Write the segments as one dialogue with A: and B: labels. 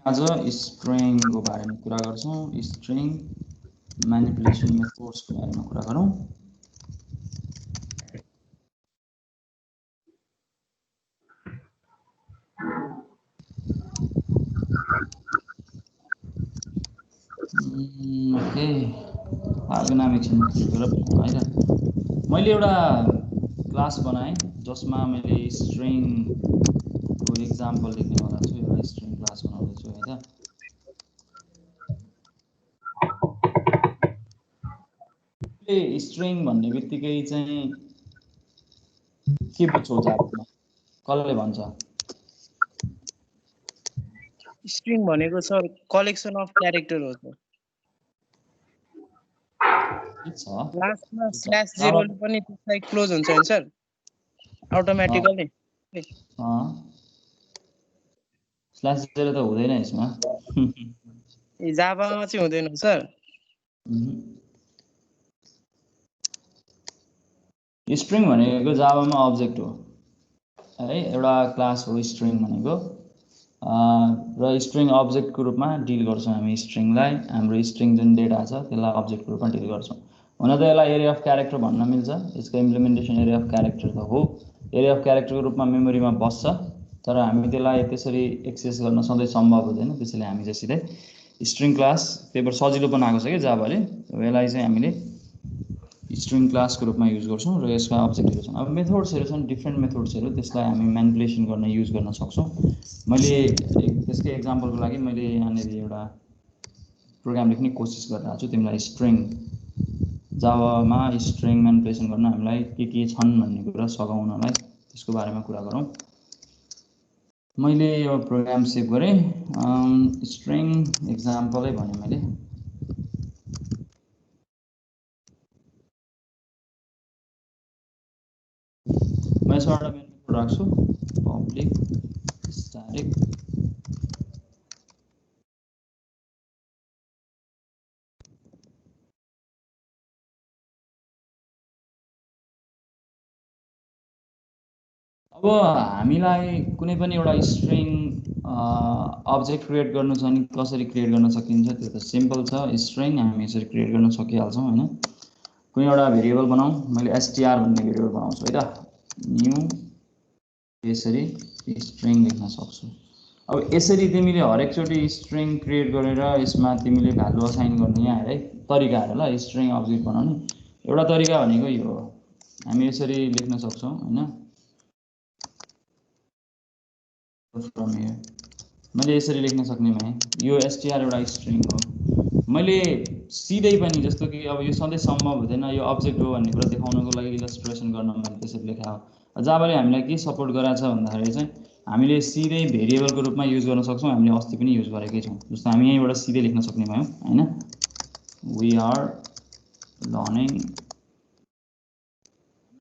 A: आज स्ट्रिङ को बारेमा कुरा गर्छौं स्ट्रिङ म्यानिपुलेसन मेथड्स को बारेमा कुरा गरौं ओके फाइलको नाम एकछिन क्लिक गरेर हैन मैले एउटा क्लास बनाएँ जसमा मैले स्ट्रिङ को एक्जाम्पल लेख्नेवाला छु एउटा स्ट्रिङ क्लास बनाउँदै छु हैन स्ट्रिङ भन्ने बित्तिकै चाहिँ के बुझ्छौ जाबामा कसले भन्छ
B: स्ट्रिङ भनेको सर कलेक्सन अफ क्यारेक्टर हो सर लास्टमा स्ल्याश जेरो ले पनि त्यसलाई क्लोज हुन्छ हैन सर अटोमेटिकली
A: स्ल्याश जेरो त हुँदैन यसमा
B: ए जाभामा चाहिँ हुँदैन सर
A: स्ट्रिङ भनेको जाभामा अब्जेक्ट हो है एउटा क्लास हो स्ट्रिङ भनेको र स्ट्रिङ अब्जेक्टको रूपमा डिल गर्छौं हामी स्ट्रिङलाई हाम्रो स्ट्रिङ जुन डेटा छ त्यसलाई अब्जेक्टको रूपमा डिल गर्छौं हुन त यसलाई एरिया अफ क्यारेक्टर भन्न मिल्छ यसको इम्प्लिमेन्टेसन एरिया अफ क्यारेक्टर त हो एरिया अफ क्यारेक्टरको रूपमा मेमोरीमा बस्छ तर हामी त्यसलाई त्यसरी एक्सेस गर्न सधैं सम्भव हुँदैन त्यसैले हामी चाहिँ सिधै स्ट्रिङ क्लास त्यही भएर सजिलो बनाएको छ के जाभाले यसलाई चाहिँ हामीले स्ट्रिङ क्लास को रूपमा युज गर्छौं र यसका अब्जेक्टहरु छन् अब मेथड्सहरु छन् डिफरेन्ट मेथड्सहरु त्यसलाई हामी म्यानिपुलेसन गर्न युज गर्न सक्छौं मैले त्यसकै एक्जाम्पलको लागि मैले यहाँनेर एउटा प्रोग्राम लेख्ने कोसिस गरिरहेको छु तिमीलाई स्ट्रिङ जाभामा स्ट्रिङ म्यानिपुलेसन गर्न हामीलाई के छन् भन्ने कुरा सघाउनलाई त्यसको बारेमा कुरा गरौँ मैले यो प्रोग्राम सेभ गरे स्ट्रिङ एक्जाम्पलै भने मैले मैं एउटा मेथड राख्छु पब्लिक स्ट्याटिक अब हामीलाई कुनै पनि एउटा स्ट्रिङ अब्जेक्ट क्रिएट गर्नु छ नि कसरी क्रिएट गर्न सकिन्छ त्यो त सिम्पल छ स्ट्रिङ हामी यसरी क्रिएट गर्न सकिहाल्छौं हैन कुनै एउटा भेरिएबल बनाऊ मैले str भन्ने भेरिएबल बनाउँछु है त न्यू यसरी स्ट्रिङ लेख्न सक्छु अब यसरी तिमीले हरेक चोटी स्ट्रिङ क्रिएट गरेर यसमा तिमीले भ्यालु असाइन गर्ने यहाँ हेर है तरिकाहरु ल स्ट्रिङ अब्जेक्ट बनाउने एउटा तरिका भनेको यो हो हामी यसरी लेख्न सक्छौं हैन फ्रम हियर मैले यसरी लेख्न सक्ने भए यो str एउटा स्ट्रिङ हो मैले सिधै पनि जस्तो कि अब यो सधैं सम्भव हुँदैन यो अब्जेक्ट हो भन्ने कुरा देखाउनको लागि इलस्ट्रेसन गर्न मैले त्यसरी लेखा हो जाभाले हामीलाई के सपोर्ट गराछ भन्दाखेरि चाहिँ हामीले सिधै भेरिएबलको रूपमा युज गर्न सक्छौं हामीले अस्ति पनि युज गरेकै छौं जस्तो हामी यहीँबाट सिधै लेख्न सक्ने भयौं हैन वी आर लर्निङ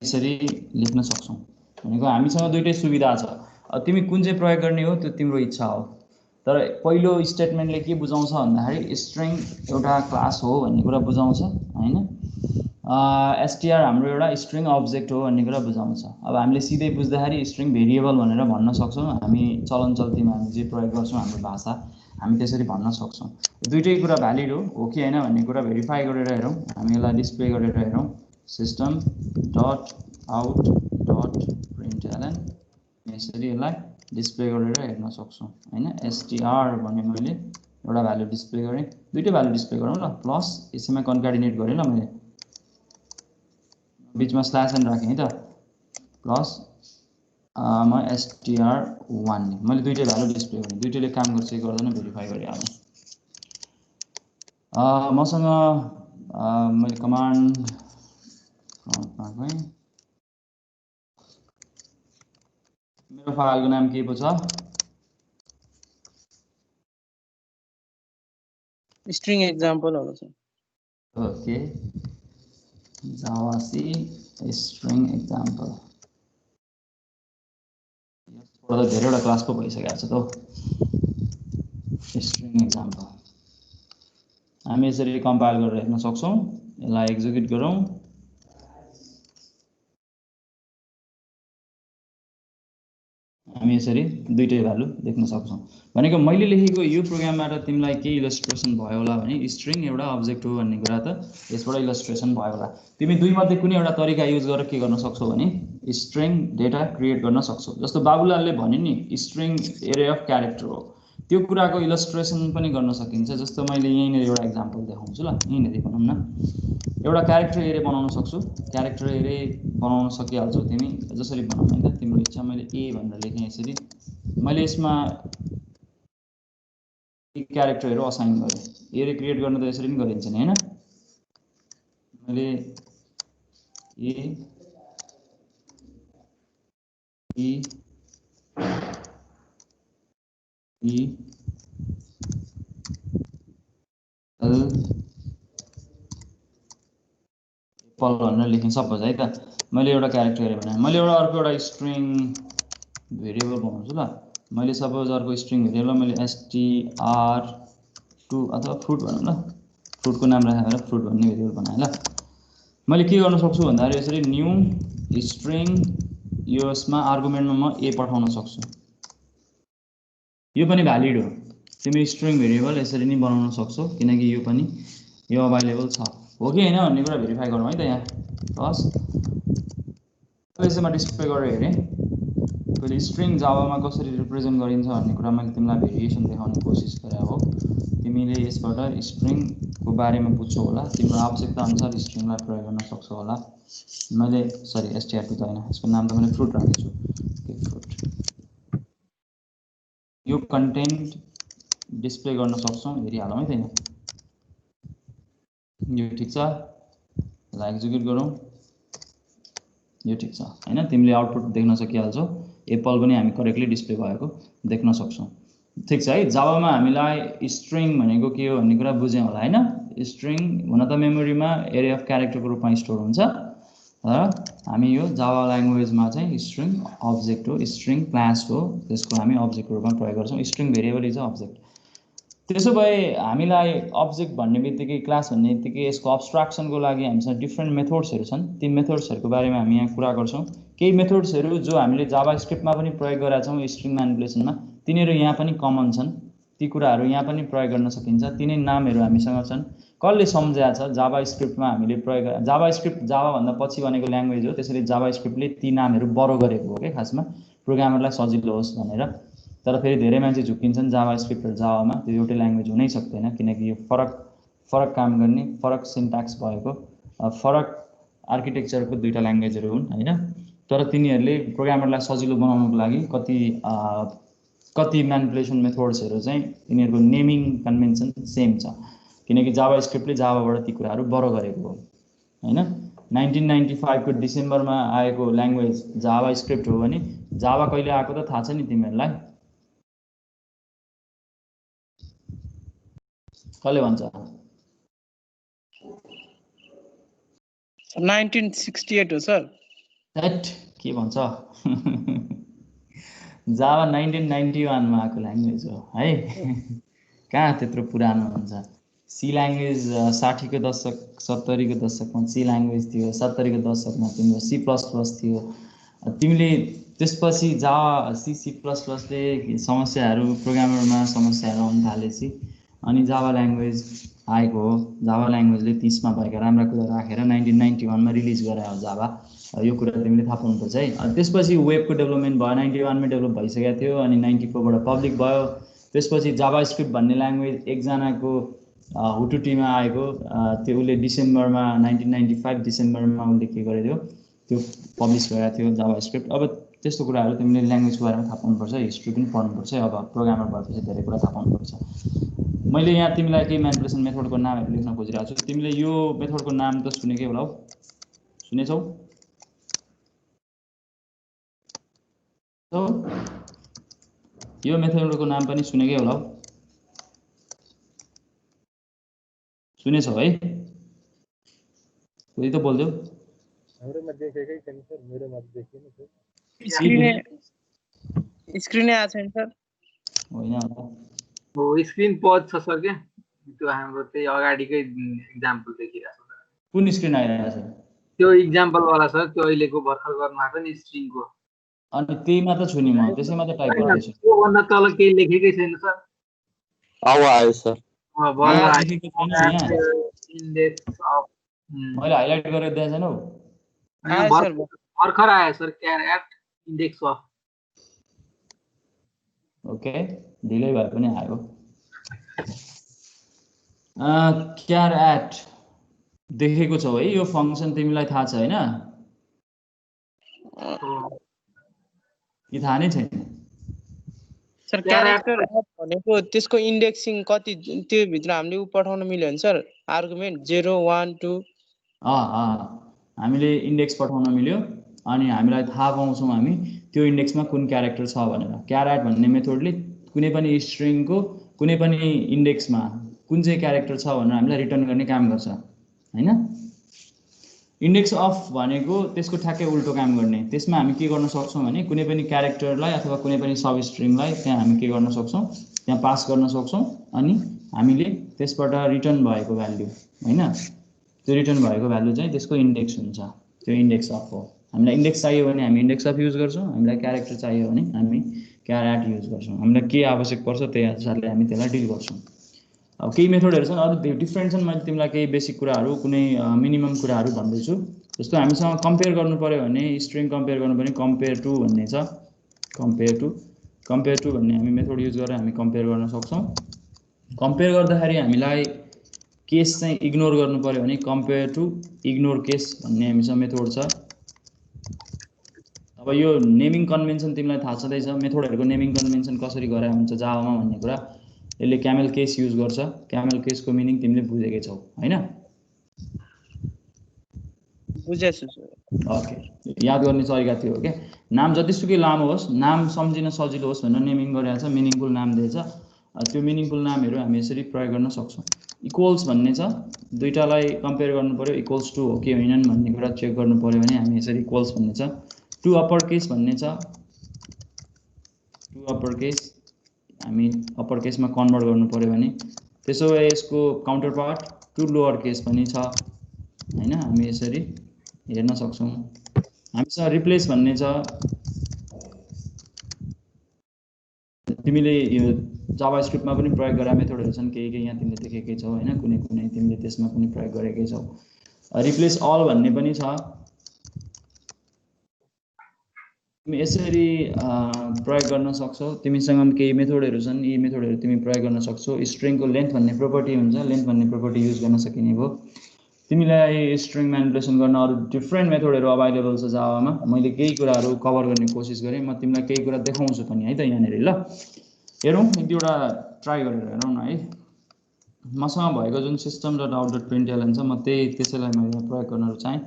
A: यसरी लेख्न सक्छौं भनेको हामीसँग दुईटै सुविधा छ तिमी कुन चाहिँ प्रयोग गर्ने हो त्यो तिम्रो इच्छा हो तर पहिलो स्टेटमेन्टले के बुझाउँछ भन्दाखेरि स्ट्रिङ एउटा क्लास हो भन्ने कुरा बुझाउँछ हैन str हाम्रो एउटा स्ट्रिङ अब्जेक्ट हो भन्ने कुरा बुझाउँछ अब हामीले सिधै बुझ्दाखेरि स्ट्रिङ भेरिएबल भनेर भन्न सक्छौं हामी चलन चल्तीमा हामी जे प्रयोग गर्छौं हाम्रो भाषा हामी त्यसरी भन्न सक्छौं दुईटै कुरा भ्यालिड हो कि हैन भन्ने कुरा भेरिफाई गरेर हेरौं हामी यसलाई डिस्प्ले गरेर हेरौं system dot out dot println यसरी यसलाई डिस्प्ले गरेर हेर्न सक्छौं हैन str भने मैले एउटा भ्यालु डिस्प्ले गरे दुईटै भ्यालु डिस्प्ले गरौँ ल प्लस यसैमा कन्क्याटिनेट गरे ल मैले बीचमा स्ल्याश एन राखे है त प्लस म str1 मैले दुईटै भ्यालु डिस्प्ले गरे दुईटैले काम गर्छ कि गर्दैन भेरिफाई गरिहाल्नु मसँग मैले कमान्ड गए मेरो फाइलको नाम के पो छ
B: स्ट्रिङ एक्जाम्पल हो सर
A: ओके जावासी स्ट्रिङ एक्जाम्पल थोड़ा धेरैवटा क्लास पो भइसकेको छ त स्ट्रिङ एक्जाम्पल हामी यसरी कम्पाइल गरेर हेर्न सक्छौं यसलाई एक्जिक्युट गरौँ हामी यसरी दुईटै भ्यालु देख्न सक्छौं। भनेको मैले लेखेको यो प्रोग्रामबाट तिमीलाई के इलस्ट्रेसन भयो होला भने स्ट्रिङ एउटा अब्जेक्ट हो भन्ने कुरा त यसबाट इलस्ट्रेसन भयो होला। तिमी दुई मध्ये कुनै एउटा तरिका युज गरेर के गर्न सक्छौ भने स्ट्रिङ डेटा क्रिएट गर्न सक्छौ। जस्तो बाबुलालले भन्यो नि स्ट्रिङ एरे अफ क्यारेक्टर हो, त्यो कुराको इलस्ट्रेसन पनि गर्न सकिन्छ। जस्तो मैले यहीँनिर एउटा एक्जाम्पल देखाउँछु ल, यहीँनिर भनौँ न एउटा क्यारेक्टर एरे बनाउन सक्छु। क्यारेक्टर एरे बनाउन सकिहाल्छौ तिमी जसरी भनौँ हैन, तिम्रो इच्छा। मैले ए भनेर लेखेँ यसरी, मैले यसमा क्यारेक्टरहरू असाइन गरेँ। एरे क्रिएट गर्न त यसरी पनि गरिन्छ नि हैन। मैले ए ई ई एल पल भनेर लेखेँ सपोज है त। मैले एउटा क्यारेक्टर एरे बनाएँ। मैले एउटा अर्को एउटा स्ट्रिङ भेरिएबल बनाउँछु ल। मैले सपोज अर्को स्ट्रिङ भेरिएबल मैले str2 अथवा फ्रुट भनौँ ल, फ्रुटको नाम राखेर फ्रुट भन्ने भेरिएबल बनाएँ ल। मैले के गर्न सक्छु भन्दाखेरि यसरी न्यू स्ट्रिङ, यसमा आर्गुमेन्टमा म ए पठाउन सक्छु। यो पनि भ्यालिड हो, तिमी स्ट्रिङ भेरिएबल यसरी नै बनाउन सक्छौ किनकि यो पनि यो अभाइलेबल छ हो कि हैन भन्ने कुरा भेरिफाई गरौँ है त। यहाँ बस यसमा डिस्प्ले गरेर हेरेँ मैले स्ट्रिङ जावामा कसरी रिप्रेजेन्ट गरिन्छ भन्ने कुरा मैले तिमीलाई भेरिएसन देखाउने कोसिस गरेँ हो। तिमीले यसबाट स्ट्रिङको बारेमा बुझ्छौ होला, तिम्रो आवश्यकता अनुसार स्ट्रिङलाई प्रयोग गर्न सक्छौ होला। मैले सरी str2 त हैन, यसको नाम त मैले फ्रुट राखेछु। फ्रुट यो कन्टेन्ट डिस्प्ले गर्न सक्छौं, हेरिहालौँ है त। यहाँ यो ठिक छ, यसलाई एक्जिक्युट गरौँ। यो ठिक छ हैन, तिमीले आउटपुट देख्न सकिहाल्छौ। एप्पल पनि हामी करेक्टली डिस्प्ले भएको देख्न सक्छौं। ठिक छ है। जावामा हामीलाई स्ट्रिङ भनेको के हो भन्ने कुरा बुझ्यौं होला हैन। स्ट्रिङ हुन त मेमोरीमा एरे अफ क्यारेक्टरको रूपमा स्टोर हुन्छ, र हामी यो जावा ल्याङ्ग्वेजमा चाहिँ स्ट्रिङ अब्जेक्ट हो, स्ट्रिङ क्लास हो, त्यसको हामी अब्जेक्टको रूपमा प्रयोग गर्छौं। String variable is a object. त्यसो भए हामीलाई अब्जेक्ट भन्ने बित्तिकै, क्लास भन्ने बित्तिकै यसको अब्स्ट्राक्सनको लागि हामीसँग डिफ्रेन्ट मेथड्सहरू छन्। ती मेथड्सहरूको बारेमा हामी यहाँ कुरा गर्छौं। केही मेथड्सहरू जो हामीले जावा स्क्रिप्टमा पनि प्रयोग गरेका छौं स्ट्रिङ म्यानिपुलेसनमा, तिनीहरू यहाँ पनि कमन छन्। ती कुराहरू यहाँ पनि प्रयोग गर्न सकिन्छ। तिनै नामहरू हामीसँग छन्। कसले सम्झाएको छ जावा स्क्रिप्टमा हामीले प्रयोग, जावा स्क्रिप्ट जावा भन्दा पछि बनेको ल्याङ्ग्वेज हो, त्यसैले जावा स्क्रिप्टले ती नामहरू बरो गरेको हो के खासमा, प्रोग्रामरलाई सजिलो होस् भनेर। तर फेरि धेरै मान्छे झुक्किन्छन् जावा स्क्रिप्ट र जावामा, त्यो एउटै ल्याङ्ग्वेज हुनै सक्दैन किनकि यो फरक काम गर्ने, फरक सिन्ट्याक्स भएको, फरक आर्किटेक्चरको दुईटा ल्याङ्ग्वेजहरू हुन् हैन। तर तिनीहरूले प्रोग्रामरलाई सजिलो बनाउनको लागि कति म्यानिपुलेसन मेथड्सहरू चाहिँ तिनीहरूको नेमिङ कन्भेन्सन सेम छ, किनकि जावा स्क्रिप्टले जावाबाट ती कुराहरू बरो गरेको हो हैन। 1995 को डिसेम्बरमा आएको ल्याङ्ग्वेज जावा स्क्रिप्ट हो भने जावा कहिले आएको त थाहा छ नि तिमीहरूलाई? कसले भन्छ?
B: 1968 हो सर।
A: दैट के भन्छ? जावा 1991 मा आएको ल्याङ्ग्वेज हो है। कहाँ त्यत्रो पुरानो हुन्छ? सी ल्याङ्ग्वेज 60 को दशक 70 को दशकमा सी ल्याङ्ग्वेज थियो, 70 को दशकमा तिम्रो C++ थियो। तिमीले त्यसपछि जावा C++ले समस्याहरू, प्रोग्रामरमा समस्याहरू आउन थालेपछि अनि जावा ल्याङ्ग्वेज आएको हो। जावा ल्याङ्ग्वेजले 30 मा भएका राम्रा कुरा राखेर 1991 मा रिलिज गरायो जावा। यो कुरा तिमीले थाहा पाउनुपर्छ है। अनि त्यसपछि वेबको डेभलपमेन्ट भयो, 91 मा डेभलप भइसकेको थियो अनि 94 बाट पब्लिक भयो। त्यसपछि जावा स्क्रिप्ट भन्ने ल्याङ्ग्वेज एकजनाको हुटुटीमा आएको, त्यो उसले डिसेम्बरमा 1995 डिसेम्बरमा उसले के गरेको थियो, त्यो पब्लिस गरेको थियो जावा स्क्रिप्ट। अब त्यस्तो कुराहरू तिमीले ल्याङ्ग्वेजको बारेमा थाहा पाउनुपर्छ, हिस्ट्री पनि पढ्नुपर्छ। अब प्रोग्रामर भएपछि धेरै कुरा थाहा पाउनुपर्छ। मैले यहाँ तिमीलाई केही म्यानिपुलेसन मेथडको नामहरू लेख्न खोजिरहेको छु। तिमीले यो मेथडको नाम त सुनेकै होला हौ, सुनेछौ? यो मेथडको नाम पनि सुनेकै होला हौ, सुनेछौ है? कोही त बोल्देऊ।
C: हाम्रोमा देखेकै छैन सर, मेरोमा देखिएन सर।
B: स्क्रिनै आएको छैन सर।
A: होइन होला,
C: हो स्क्रिन पज छ सर के, त्यो हाम्रो त्यही अगाडिकै एक्जाम्पल देखिरहेको छ।
A: कुन स्क्रिन आइरहेको छ?
C: त्यो एक्जाम्पल वाला सर, त्यो अहिलेको भर्खर गर्नु भएको नि स्ट्रिङको।
A: अनि त्यहीमा त छु नि म, त्यसैमा त टाइप गर्दैछु।
C: त्योभन्दा तल केही लेखेकै छैन सर।
D: अब आयो सर।
C: बल्ल
A: लेखेको छैन नि यहाँ,
C: इन्डेक्स अफ
A: मैले हाइलाइट गरेर दिएको छैन।
B: आयो सर।
C: भर्खर आयो sir char at index of.
A: Okay, ढिलै भए पनि आयो। क्यार एट देखेको छौ है, यो फङ्सन तिमीलाई थाहा छ हैन कि थाहा नै छैन?
B: सर क्यारेक्टर भनेको त्यसको इन्डेक्सिङ कति, त्यो भित्र हामीले उ पठाउन मिल्यो भने सर आर्गुमेन्ट 0 1 2
A: हामीले इन्डेक्स पठाउन मिल्यो अनि हामीलाई थाहा पाउँछौँ हामी त्यो इन्डेक्समा कुन क्यारेक्टर छ भनेर। क्यारेट भन्ने मेथडले कुनै पनि स्ट्रिङको कुनै पनि इन्डेक्समा कुन चाहिँ क्यारेक्टर छ भनेर हामीलाई रिटर्न गर्ने काम गर्छ हैन। इन्डेक्स अफ भनेको त्यसको ठ्याक्कै उल्टो काम गर्ने। त्यसमा हामी के गर्न सक्छौँ भने कुनै पनि क्यारेक्टरलाई अथवा कुनै पनि सब स्ट्रिङलाई त्यहाँ हामी के गर्न सक्छौँ, त्यहाँ पास गर्न सक्छौँ अनि हामीले त्यसबाट रिटर्न भएको भ्याल्यु हैन, त्यो रिटर्न भएको भ्याल्यु चाहिँ त्यसको इन्डेक्स हुन्छ। त्यो इन्डेक्स अफ हो। हामीलाई इन्डेक्स चाहियो भने हामी इन्डेक्स अफ युज गर्छौँ, हामीलाई क्यारेक्टर चाहियो भने हामी क्यारेट युज गर्छौँ। हामीलाई के आवश्यक पर्छ त्यही अनुसारले हामी त्यसलाई डिल गर्छौँ। अब केही मेथडहरू छन्, अरू डिफ्रेन्ट छन्। मैले तिमीलाई केही बेसिक कुराहरू, कुनै मिनिमम कुराहरू भन्दैछु। जस्तो हामीसँग कम्पेयर गर्नु पर्यो भने, स्ट्रिङ कम्पेयर गर्नु पर्ने कम्पेयर टु भन्ने छ। कम्पेयर टु भन्ने हामी मेथड युज गरेर हामी कम्पेयर गर्न सक्छौँ। कम्पेयर गर्दाखेरि हामीलाई केस चाहिँ इग्नोर गर्नु पर्यो भने कम्पेयर टु इग्नोर केस भन्ने हामीसँग मेथड छ। अब यो नेमिङ कन्भेन्सन तिमीलाई थाहा छँदैछ, मेथडहरूको नेमिङ कन्भेन्सन कसरी गरे हुन्छ जावामा भन्ने कुरा। यसले क्यामेल केस युज गर्छ। क्यामेल केसको मिनिङ तिमीले बुझेकै छौ हैन?
B: बुझेछु सर।
A: ओके, याद गर्ने तरिका त्यो हो क्या। नाम जतिसुकै लामो होस्, नाम सम्झिन सजिलो होस् भनेर नेमिङ गरेको छ, मिनिङफुल नाम दिएछ। त्यो मिनिङफुल नामहरू हामी यसरी प्रयोग गर्न सक्छौँ। इक्वल्स भन्ने छ, दुईटालाई कम्पेयर गर्नु पर्यो, इक्वल्स टु हो कि होइनन् भन्ने कुरा चेक गर्नु पर्यो भने हामी यसरी इक्वल्स भन्ने छ। टु अप्पर केस भन्ने छ। टु अप्पर केस हामी अप्पर केसमा कन्भर्ट गर्नु पर्यो भने, त्यसो भए यसको counterpart to lower case पनि छ हैन, हामी यसरी हेर्न सक्छौँ। हामीसँग रिप्लेस भन्ने छ। तिमीले यो जावास्क्रिप्टमा पनि प्रयोग गरेका मेथडहरू छन्, केही यहाँ तिमीले देखेकै छौ हैन, कुनै कुनै तिमीले त्यसमा पनि प्रयोग गरेकै छौ। रिप्लेस अल भन्ने पनि छ। तिमी यसरी प्रयोग गर्न सक्छौ। तिमीसँग केही मेथडहरू छन्, यी मेथडहरू तिमी प्रयोग गर्न सक्छौ। स्ट्रिङको लेन्थ भन्ने प्रोपर्टी हुन्छ, लेन्थ भन्ने प्रोपर्टी युज गर्न सकिने भयो। तिमीलाई स्ट्रिङ म्यानिपुलेसन गर्न अरू डिफ्रेन्ट मेथडहरू अभाइलेबल छ जावामा। मैले केही कुराहरू कभर गर्ने कोसिस गरेँ, म तिमीलाई केही कुरा देखाउँछु पनि है त यहाँनिर। ल हेरौँ, एक दुईवटा ट्राई गरेर हेरौँ न है। मसँग भएको जुन system.out.println छ, म त्यसैलाई मैले प्रयोग गर्न चाहेँ।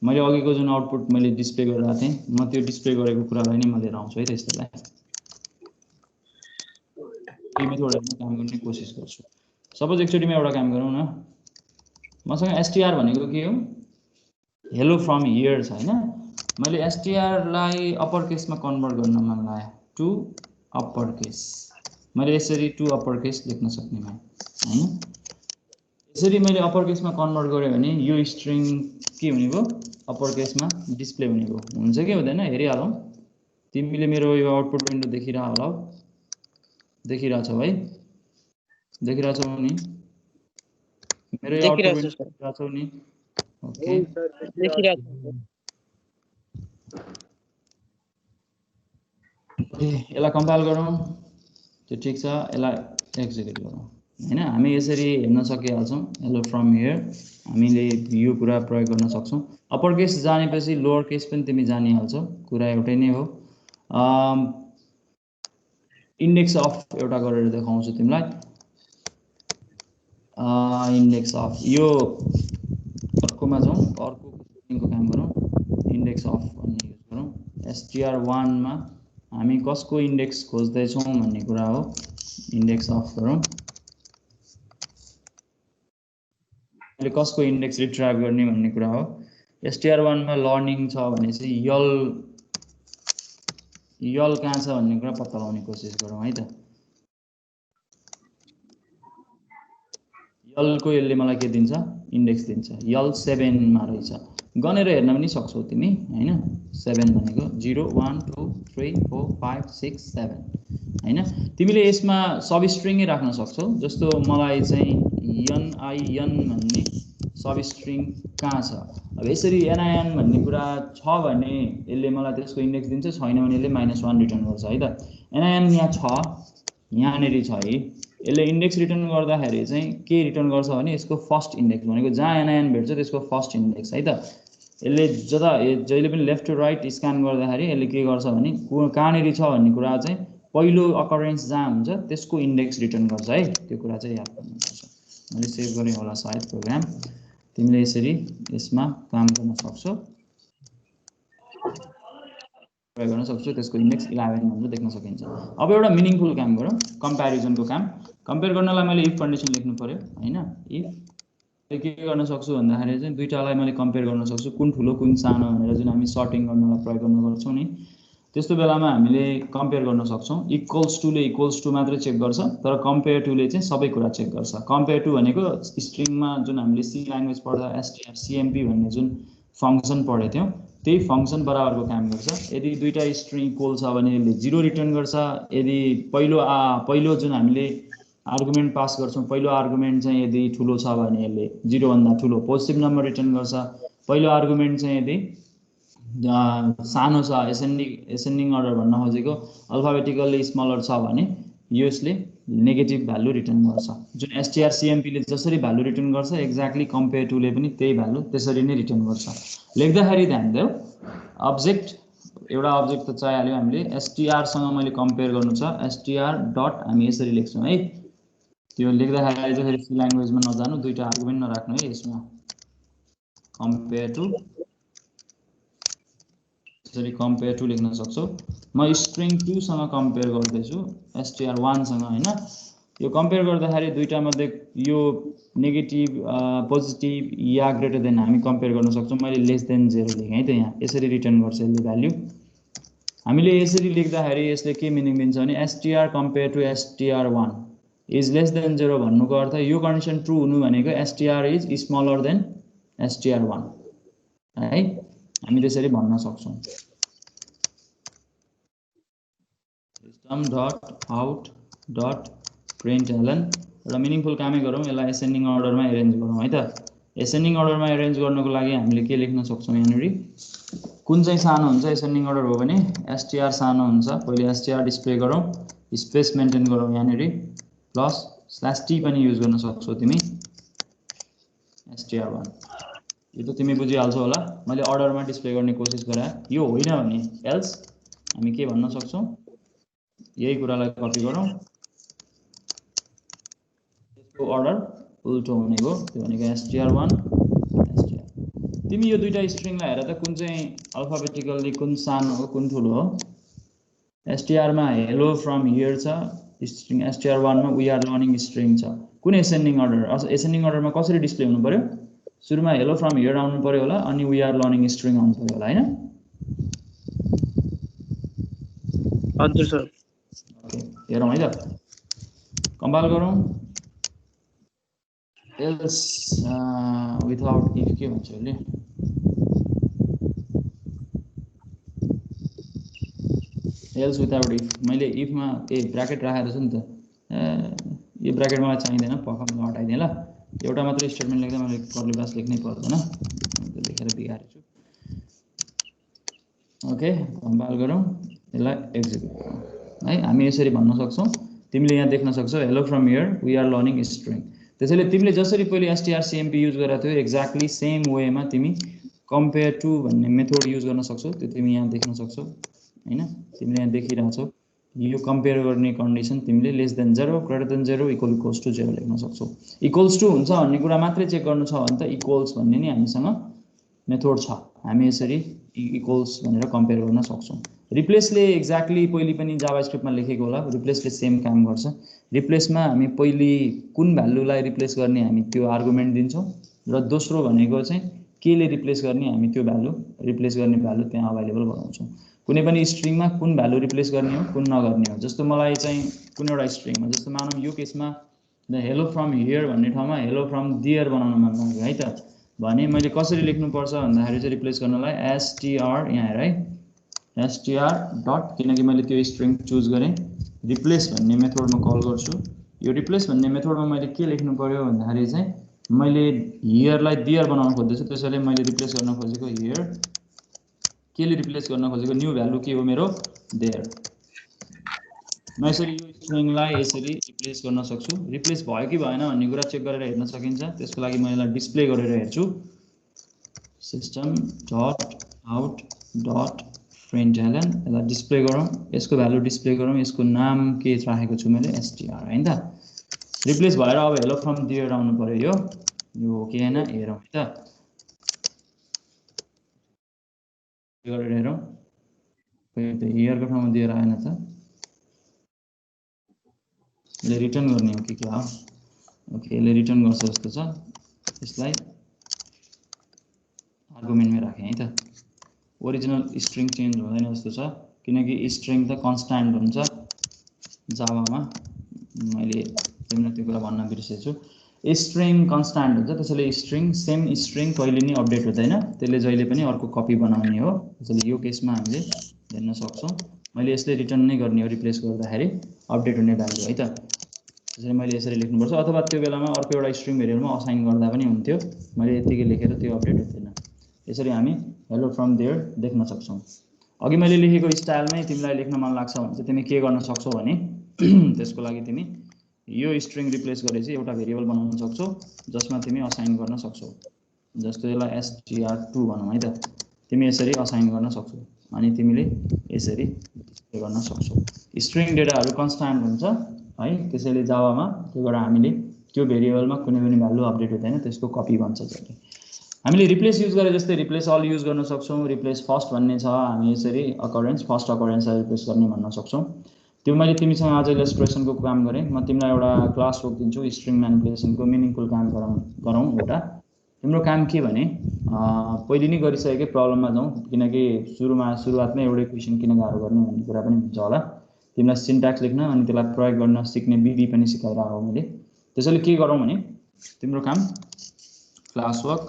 A: मैले अघिको जुन आउटपुट मैले डिस्प्ले गरिरहेको थिएँ, म त्यो डिस्प्ले गरेको कुरालाई नै म लिएर आउँछु है त यस्तोलाई। केही मेथडहरूमा काम गर्ने कोसिस गर्छु। सपोज एकचोटिमा एउटा काम गरौँ न। मसँग एसटीआर भनेको के हो? हेलो फ्रम हियर छ हैन। मैले एसटीआरलाई अप्पर केसमा कन्भर्ट गर्न मन लाग्यो, टु अप्पर केस। मैले यसरी टु अप्पर केस लेख्न सक्ने भएँ हैन। यसरी मैले अप्पर केसमा कन्भर्ट गरेँ भने यो स्ट्रिङ के हुने भयो? अप्पर केसमा डिस्प्ले हुने भयो। हुन्छ कि हुँदैन हेरिहालौँ। तिमीले मेरो यो आउटपुट विन्डो देखिरह होला, देखिरहेछौ है? देखिरहेछौ नि? मेरो यो आउटपुट विन्डो देखिरहेछौ नि? ओके, यसलाई कम्पाइल गरौँ। त्यो ठिक छ, यसलाई एक्जिक्युट गरौँ हैन। हामी यसरी हेर्न सकिहाल्छौँ, हेलो फ्रम हियर। हामीले यो कुरा प्रयोग गर्न सक्छौँ। अप्पर केस जानेपछि लोअर केस पनि तिमी जानिहाल्छौ, कुरा एउटै नै हो। इन्डेक्स अफ एउटा गरेर देखाउँछु तिमीलाई। इन्डेक्स अफ यो अर्कोमा जाउँ, अर्को काम गरौँ। इन्डेक्स अफ भन्ने युज गरौँ। str1 मा हामी कसको इन्डेक्स खोज्दैछौँ भन्ने कुरा हो। इन्डेक्स अफ गरौँ। अहिले कसको इन्डेक्स रिट्राइभ गर्ने भन्ने कुरा हो। str1 मा लर्निङ छ भने चाहिँ यल कहाँ छ भन्ने कुरा पत्ता लगाउने कोसिस गरौँ है त। यल को यसले मलाई के दिन्छ इन्डेक्स दिन्छ यल 7 मा रहेछ गनेर हेर्न पनि सक्छौ तिमी हैन 7 भनेको 0 1 2 3 4 5 6 7 हैन तिमीले यसमा सब स्ट्रिङै राख्न सक्छौ जस्तो मलाई चाहिँ NIN भन्ने सब स्ट्रिङ कहाँ छ अब यसरी NIN भन्ने कुरा छ भने यसले मलाई त्यसको इन्डेक्स दिन्छ छैन भने यसले -1 रिटर्न गर्छ है त NIN यहाँ छ यहाँनेरि छ है यसले इन्डेक्स रिटर्न गर्दाखेरि चाहिँ के रिटर्न गर्छ भने यसको फर्स्ट इन्डेक्स भनेको जहाँ NIN भेट्छ त्यसको फर्स्ट इन्डेक्स है त यसले जहिले पनि लेफ्ट टु राइट स्क्यान गर्दाखेरि यसले के गर्छ भने कहाँनेरि छ भन्ने कुरा चाहिँ पहिलो अकरेन्स जहाँ हुन्छ त्यसको इन्डेक्स रिटर्न गर्छ है त्यो कुरा चाहिँ याद गर्नुपर्छ मैले सेभ गरेँ होला सायद प्रोग्राम तिमीले यसरी यसमा काम गर्न सक्छौ प्रयोग गर्न सक्छौ त्यसको इन्डेक्स 11 भनेर देख्न सकिन्छ अब एउटा मिनिङफुल काम गरौँ कम्प्यारिजनको काम कम्पेयर गर्नलाई मैले इफ कन्डिसन लेख्नु पर्यो हैन इफ के गर्न सक्छु भन्दाखेरि चाहिँ दुईटालाई मैले कम्पेयर गर्न सक्छु कुन ठुलो कुन सानो भनेर जुन हामी सर्टिङ गर्नलाई प्रयोग गर्न गर्छौं नि त्यस्तो बेलामा हामीले कम्पेयर गर्न सक्छौं इक्वल्स टु ले इक्वल्स टु मात्र चेक गर्छ तर कम्पेयर टु ले चाहिँ सबै कुरा चेक गर्छ कम्पेयर टु भनेको स्ट्रिङमा जुन हामीले सी ल्याङ्ग्वेज पढ्दा strcmp भन्ने जुन फंक्सन पढेको थियौं त्यही फंक्सन बराबरको काम गर्छ यदि दुईटा स्ट्रिङ इक्वल छ भने यसले 0 रिटर्न गर्छ यदि पहिलो जुन हामीले आर्गुमेन्ट पास गर्छौं पहिलो आर्गुमेन्ट चाहिँ यदि ठुलो छ भने यसले 0 भन्दा ठुलो पोजिटिभ नम्बर रिटर्न गर्छ पहिलो आर्गुमेन्ट चाहिँ यदि सानो छ एसेन्डिङ अर्डर भन्न खोजेको अल्फाबेटिकल्ली स्मलर छ भने यसले नेगेटिभ भ्यालु रिटर्न गर्छ जुन strcmp ले जसरी भ्यालु रिटर्न गर्छ एक्ज्याक्टली कम्पेयर टु ले पनि त्यही भ्यालु त्यसरी नै रिटर्न गर्छ लेख्दाखेरि ध्यान देऊ अब्जेक्ट एउटा अब्जेक्ट त चाहिहाल्यो हामीले str सँग मैले कम्पेयर गर्नु छ str डट हामी यसरी लेख्छौं है त्यो लेख्दाखेरि चाहिँ सी ल्याङ्ग्वेजमा नजानु दुईटा आर्गुमेन्ट नराख्नु है यसमा कम्पेयर टु यसरी कम्पेयर टु लेख्न सक्छौ म स्ट्रिङ 2 सँग कम्पेयर गर्दै छु str1 सँग हैन यो कम्पेयर गर्दाखेरि दुईटा मध्ये यो नेगेटिभ पोजिटिभ या ग्रेटर देन हामी कम्पेयर गर्न सक्छौं मैले लेस देन 0 लेखे है त यहाँ यसरी रिटर्न गर्छ यसले भ्यालु हामीले यसरी लेख्दाखेरि यसले के मिनिङ दिन्छ भने str compare to str1 is less than 0 भन्नुको अर्थ यो कन्डिसन ट्रू हुनु भनेको str is smaller then str1 है हामी त्यसरी भन्न सक्छौं system.out.println एउटा मिनिङफुल कामै गरौँ यसलाई एसेन्डिङ अर्डरमा अरेन्ज गरौँ है त एसेन्डिङ अर्डरमा अरेन्ज गर्नको लागि हामीले के लेख्न सक्छौं यहाँनेरि कुन चाहिँ सानो हुन्छ एसेन्डिङ अर्डर हो भने str सानो हुन्छ पहिले str डिस्प्ले गरौँ स्पेस मेन्टेन गरौँ यहाँनेरि प्लस /t पनि युज गर्न सक्छौ तिमी str1 यो त तिमी बुझिहाल्छौ होला मैले अर्डरमा डिस्प्ले गर्ने कोसिस गरे यो होइन भने एल्स हामी के भन्न सक्छौं यही कुरालाई कपी गरौँ यसको अर्डर उल्टो हुने हो त्यो भनेको str1 str तिमी यो दुईटा स्ट्रिङलाई हेर त कुन चाहिँ अल्फाबेटिकल्ली कुन सानो हो कुन ठुलो हो str मा हेलो फ्रम हियर छ स्ट्रिङ str1 मा वी आर लर्निङ स्ट्रिङ छ कुन एसेन्डिङ अर्डरमा कसरी डिस्प्ले हुनु पर्यो सुरुमा हेलो फ्रम हियर आउनु पर्यो होला अनि वी आर लर्निङ स्ट्रिङ आउनु पर्यो होला हैन
B: हजुर सर
A: ओके हेरौँ है त कम्पाइल गरौँ एल्स विदाउट इफ के भन्छ यसले एल्स विदाउट इफ मैले इफमा ब्र्याकेट राखेर छु नि त यो ब्र्याकेट मलाई चाहिँदैन पक्का हटाइदिएँ ल एउटा मात्र स्टेटमेन्ट लेख्दा मैले कर्ली ब्रास लेख्नै पर्दैन त्यो लेखेर बिगारेछु ओके कम्पाइल गरौँ यसलाई एक्जिक्युट गरौँ है हामी यसरी भन्न सक्छौं तिमीले यहाँ देख्न सक्छौ hello from here we are learning string त्यसैले तिमीले जसरी पहिले strcmp युज गरेको थियौ एक्ज्याक्टली सेम वेमा तिमी कम्पेयर टु भन्ने मेथड युज गर्न सक्छौ त्यो तिमी यहाँ देख्न सक्छौ हैन तिमीले यहाँ देखिरहेछौ यो कम्पेयर गर्ने कन्डिसन तिमीले less than 0 greater than 0 equals to 0 लेख्न सक्छौ इक्वल्स टु हुन्छ भन्ने कुरा मात्रै चेक गर्नु छ भने त इक्वल्स भन्ने नि हामीसँग मेथड छ हामी यसरी इक्वल्स भनेर कम्पेयर गर्न सक्छौं रिप्लेसले एक्ज्याक्टली पहिले पनि जावास्क्रिप्टमा लेखेको होला रिप्लेसले सेम काम गर्छ रिप्लेसमा हामी पहिले कुन भ्यालुलाई रिप्लेस गर्ने हामी त्यो आर्गुमेन्ट दिन्छौं र दोस्रो भनेको चाहिँ केले रिप्लेस गर्ने हामी त्यो भ्यालु रिप्लेस गर्ने भ्यालु त्यहाँ अवेलेबल गराउँछौं कुनै पनि स्ट्रिङमा कुन भ्यालु रिप्लेस गर्ने हो कुन नगर्ने हो जस्तो मलाई चाहिँ कुन एउटा स्ट्रिङमा जस्तो मानौं यो केसमा द हेलो फ्रम हियर भन्ने ठाउँमा हेलो फ्रम दियर बनाउन मन लाग्यो है त भने मैले कसरी लेख्नुपर्छ भन्दाखेरि चाहिँ रिप्लेस गर्नलाई एसटीआर यहाँ हेर है एसटीआर डट किनकि मैले त्यो स्ट्रिङ चुज गरेँ रिप्लेस भन्ने मेथडमा कल गर्छु यो रिप्लेस भन्ने मेथडमा मैले के लेख्नु पर्यो भन्दाखेरि चाहिँ मैले हियरलाई दियर बनाउन खोज्दैछु त्यसैले मैले रिप्लेस गर्न खोजेको हियर केले रिप्लेस गर्न खोजेको न्यू भ्यालु के हो मेरो देयर म यसरी यो स्ट्रिङलाई यसरी रिप्लेस गर्न सक्छु रिप्लेस भयो कि भएन भन्ने कुरा चेक गरेर हेर्न सकिन्छ त्यसको लागि म यसलाई डिस्प्ले गरेर हेर्छु system dot out dot println यसलाई डिस्प्ले गरौँ यसको भ्यालु डिस्प्ले गरौँ यसको नाम के राखेको छु मैले एसटीआर हैन त रिप्लेस भएर अब हेलो फ्रम दियर आउनु पर्यो यो हो कि हैन हेरौँ है त गरेर हेरौँ हियरको ठाउँमा दिएर आएन त यसले रिटर्न गर्ने हो कि क्या हो ओके यसले रिटर्न गर्छ जस्तो छ यसलाई आर्गुमेन्टमै राखेँ है त ओरिजिनल स्ट्रिङ चेन्ज हुँदैन जस्तो छ किनकि स्ट्रिङ त कन्स्ट्यान्ट हुन्छ जावामा मैले तिमीलाई त्यो कुरा भन्न बिर्सेछु स्ट्रिङ कन्स्ट्यान्ट हुन्छ त्यसैले स्ट्रिङ सेम स्ट्रिङ कहिले नि अपडेट हुँदैन त्यसले जहिले पनि अर्को कपी बनाउने हो त्यसैले यो केसमा हामीले हेर्न सक्छौँ मैले यसले रिटर्न नै गर्ने हो रिप्लेस गर्दाखेरि अपडेट हुने भ्यालु है त त्यसैले मैले यसरी लेख्नुपर्छ अथवा त्यो बेलामा अर्को एउटा स्ट्रिङ भेरिएबलमा असाइन गर्दा पनि हुन्थ्यो मैले यतिकै लेखेर त्यो अपडेट हुँदैन यसरी हामी हेलो फ्रम देयर देख्न सक्छौँ अघि मैले लेखेको स्टाइलमै तिमीलाई लेख्न मन लाग्छ भने चाहिँ तिमी के गर्न सक्छौ भने त्यसको लागि तिमी यो स्ट्रिङ रिप्लेस गरेपछि एउटा भेरिएबल बनाउन सक्छौ जसमा तिमी असाइन गर्न सक्छौ जस्तो यसलाई str2 भनौँ है त तिमी यसरी असाइन गर्न सक्छौ अनि तिमीले यसरी डिस्प्ले गर्न सक्छौ स्ट्रिङ डेटाहरू कन्स्ट्यान्ट हुन्छ है त्यसैले जावामा त्यो गरेर हामीले त्यो भेरिएबलमा कुनै पनि भ्यालु अपडेट हुँदैन त्यसको कपी बन्छ जहिले हामीले रिप्लेस युज गरे जस्तै रिप्लेस अल युज गर्न सक्छौँ रिप्लेस फर्स्ट भन्ने छ हामी यसरी अकरेन्स फर्स्ट अकरेन्सलाई रिप्लेस गर्ने भन्न सक्छौँ त्यो मैले तिमीसँग आज इलस्ट्रेसनको काम गरेँ म तिमीलाई एउटा क्लास वर्क दिन्छु स्ट्रिङ म्यानिपुलेसनको मिनिङफुल काम गरौँ एउटा तिम्रो काम के भने पहिले नै गरिसकेकै प्रब्लममा जाउँ किनकि सुरुवातमै एउटै क्वेसन किन गाह्रो गर्ने भन्ने कुरा पनि हुन्छ होला तिमीलाई सिन्ट्याक्स लेख्न अनि त्यसलाई प्रयोग गर्न सिक्ने विधि पनि सिकाइरहेको हो मैले त्यसैले के गरौँ भने तिम्रो काम क्लास वर्क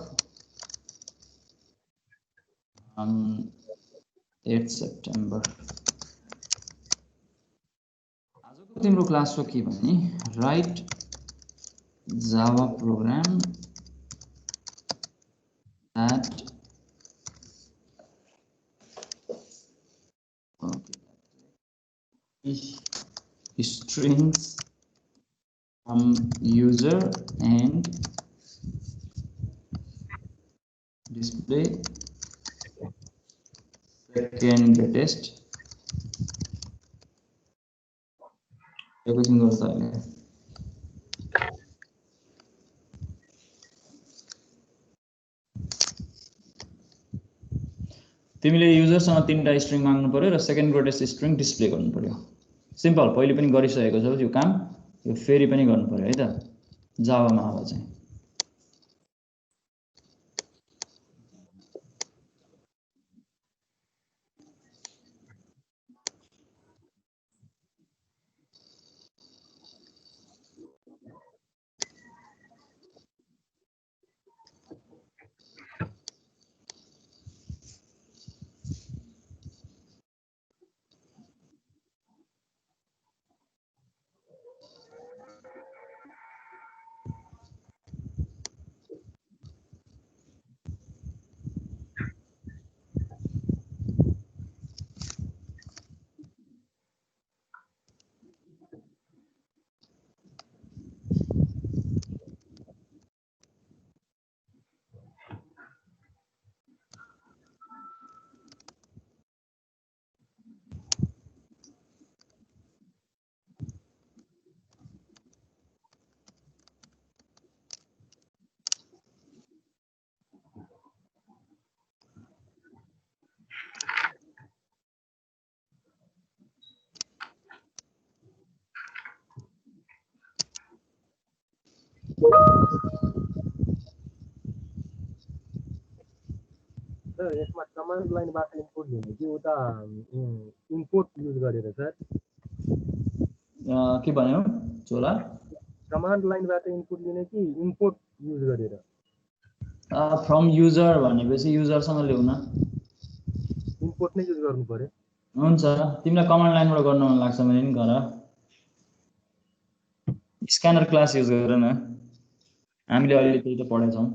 A: 8 सेप्टेम्बर आजको तिम्रो क्लास वर्क के भने right Java program that strings from user and display second greatest everything goes like तिमीले युजरसँग तीनटा स्ट्रिङ माग्नु पर्यो र सेकेन्ड ग्रेटेस्ट स्ट्रिङ डिस्प्ले गर्नु पर्यो सिम्पल पहिले पनि गरिसकेको छौ यो काम यो फेरि पनि गर्नु पर्यो है त जावामा अब चाहिँ
E: यसमा कमान्ड लाइनबाट इनपुट दिने कि उता इनपुट युज गरेर सर
A: के भन्यो चोला
E: कमान्ड लाइनबाट इनपुट लिने कि इम्पोर्ट युज गरेर?
A: फ्रम युजर भनेपछि युजरसँग ल्याउन।
E: इम्पोर्ट नै युज गर्नु पर्यो।
A: हुन्छ, तिमीलाई कमान्ड लाइनबाट गर्न मन लाग्छ भने नि गर। स्क्यानर क्लास युज गर न, हामीले अहिले त्यही त पढेछौँ।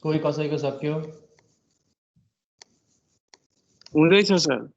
A: कोही कसैको सक्यो?
B: हुँदैछ सर।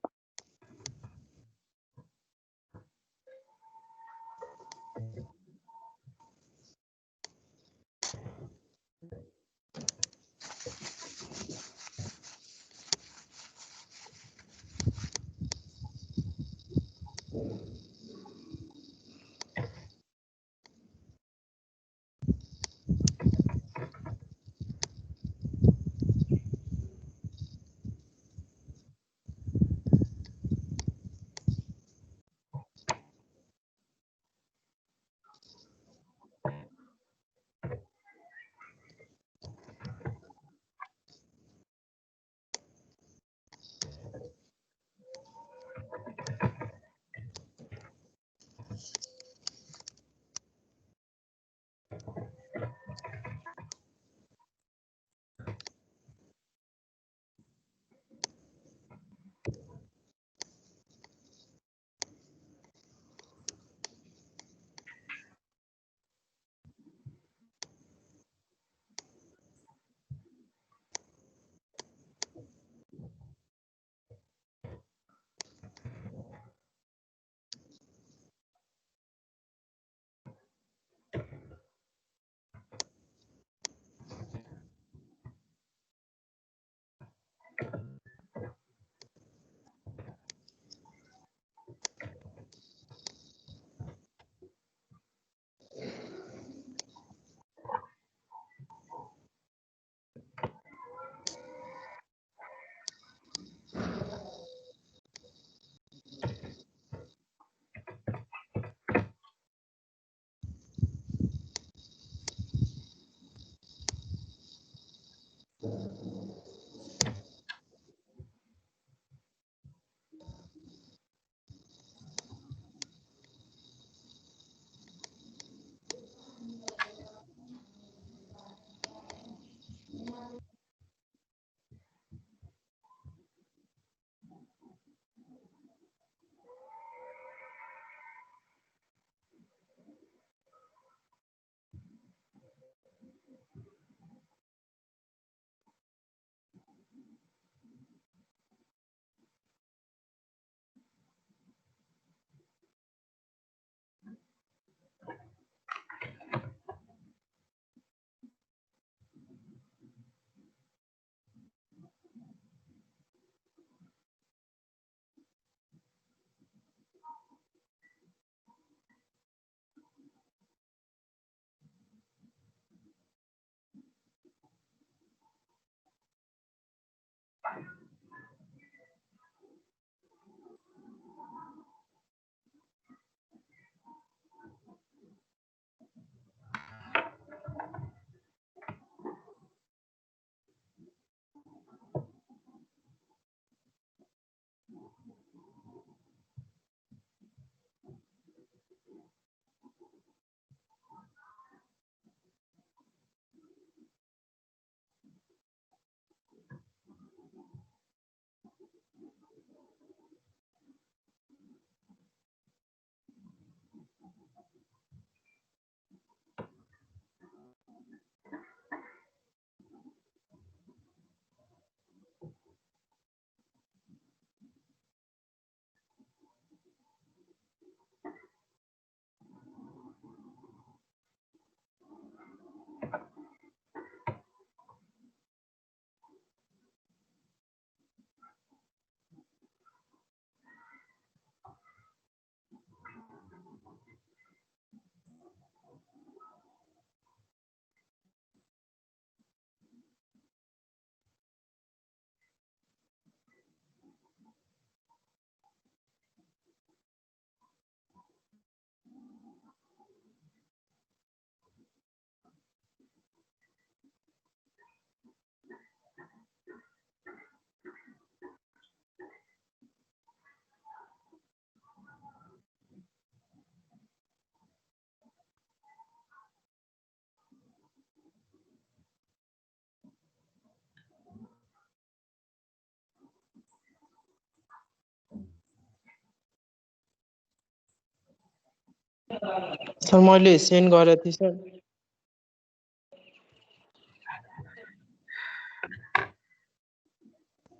B: सर मैले सेन्ड गरेको थिएँ सर।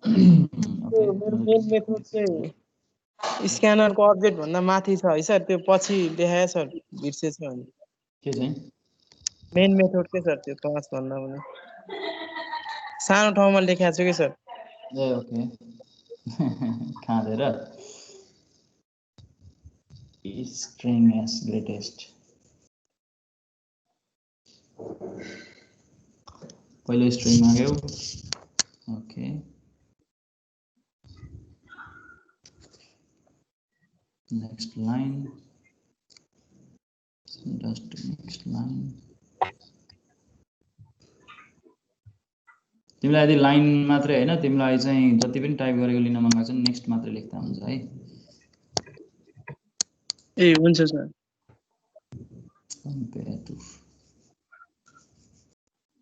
A: ओके
B: मेरो मेन मेथड चाहिँ स्क्यानरको अपडेट भन्दा माथि छ है सर, त्यो पछि देखायो सर, बिर्सेछ अनि
A: के चाहिँ
B: मेन मेथड के सर त्यो 5 भन्दा पनि सानो ठाउँमा लेखाएको छु कि सर।
A: ए ओके खाँदेर string as greatest पहिलो string माग्यो okay next line just next line तिमीलाई यदि लाइन मात्रै हैन तिमीलाई चाहिँ जति पनि टाइप गरेको लिन मन लाग्छ नेक्स्ट मात्रै लेख्दा हुन्छ है
B: ए हुन्छ sir.
A: compare to